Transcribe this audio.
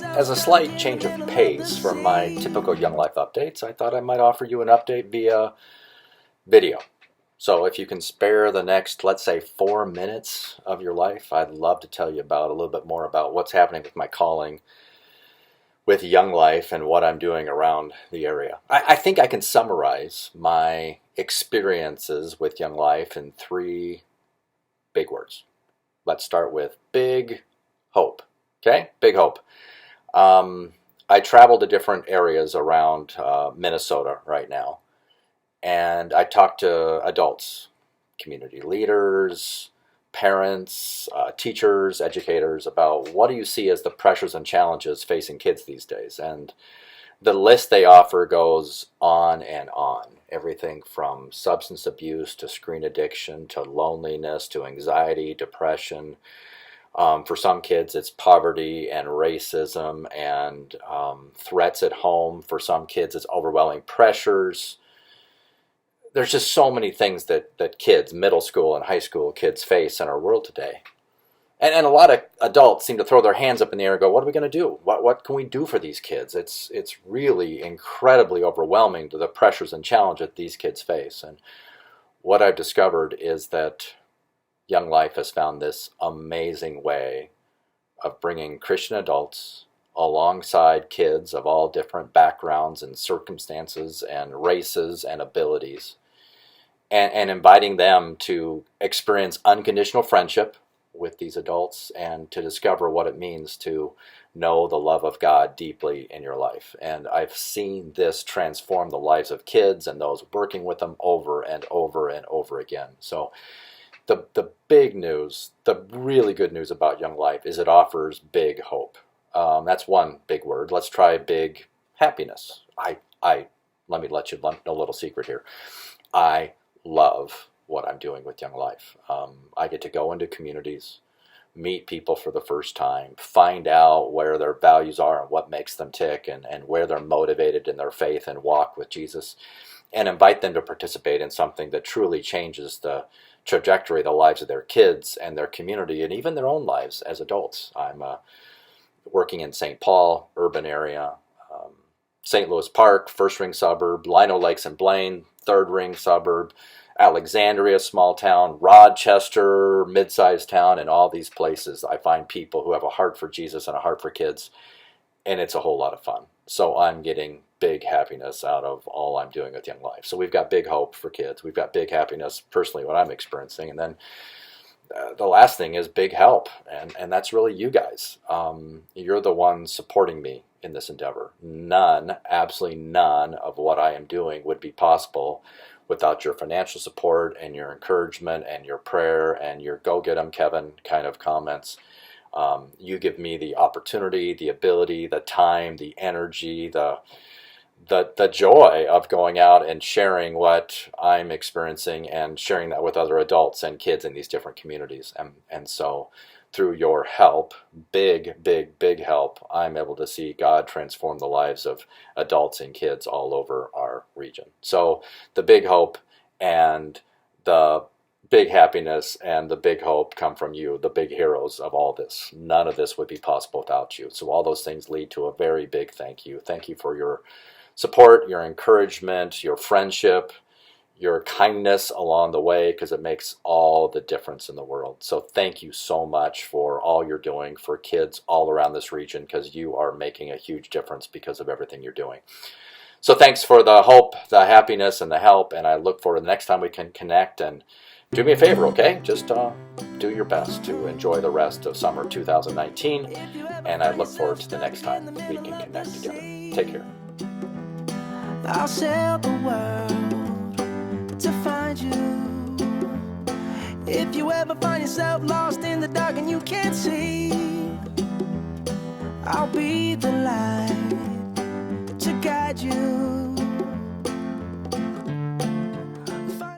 As a slight change of pace from my typical Young Life updates, I thought I might offer you an update via video. So if you can spare the next, let's say, 4 minutes of your life, I'd love to tell you about a little bit more about what's happening with my calling with Young Life and what I'm doing around the area. I think I can summarize my experiences with Young Life in 3 big words. Let's start with big hope. Okay? Big hope. I travel to different areas around Minnesota right now, and I talk to adults, community leaders, parents, teachers, educators about what do you see as the pressures and challenges facing kids these days. And the list they offer goes on and on. Everything from substance abuse to screen addiction to loneliness to anxiety, depression. For some kids, it's poverty and racism and threats at home. For some kids, it's overwhelming pressures. There's just so many things that kids, middle school and high school kids face in our world today. And a lot of adults seem to throw their hands up in the air and go, what are we going to do? What can we do for these kids? It's really incredibly overwhelming to the pressures and challenges that these kids face. And what I've discovered is that Young Life has found this amazing way of bringing Christian adults alongside kids of all different backgrounds and circumstances and races and abilities, and inviting them to experience unconditional friendship with these adults and to discover what it means to know the love of God deeply in your life. And I've seen this transform the lives of kids and those working with them over and over and over again. So the big news, the really good news about Young Life is it offers big hope. That's one big word. Let's try big happiness. Let me let you know a little secret here. I love what I'm doing with Young Life. I get to go into communities, meet people for the first time, find out where their values are and what makes them tick and where they're motivated in their faith and walk with Jesus, and invite them to participate in something that truly changes the trajectory of the lives of their kids and their community and even their own lives as adults. I'm working in St. Paul, urban area, St. Louis Park, first ring suburb, Lino Lakes and Blaine, third ring suburb, Alexandria, small town, Rochester, mid-sized town, and all these places. I find people who have a heart for Jesus and a heart for kids, and it's a whole lot of fun. So I'm getting big happiness out of all I'm doing with Young Life. So we've got big hope for kids. We've got big happiness, personally, what I'm experiencing. And then the last thing is big help, and that's really you guys. You're the ones supporting me in this endeavor. None, absolutely none of what I am doing would be possible without your financial support and your encouragement and your prayer and your go get 'em Kevin kind of comments. You give me the opportunity, the ability, the time, the energy, the joy of going out and sharing what I'm experiencing and sharing that with other adults and kids in these different communities. And so through your help, big help, I'm able to see God transform the lives of adults and kids all over our region. So the big hope and the big happiness and the big hope come from you, the big heroes of all this. None of this would be possible without you. So all those things lead to a very big thank you. Thank you for your support, your encouragement, your friendship, your kindness along the way, because it makes all the difference in the world. So thank you so much for all you're doing for kids all around this region, because you are making a huge difference because of everything you're doing. So thanks for the hope, the happiness, and the help, and I look forward to the next time we can connect. And do me a favor, okay? Just do your best to enjoy the rest of summer 2019, and I look forward to the next time we can connect together. Take care. I'll sail the world to find you. If you ever find yourself lost in the dark and you can't see, I'll be the light to guide you.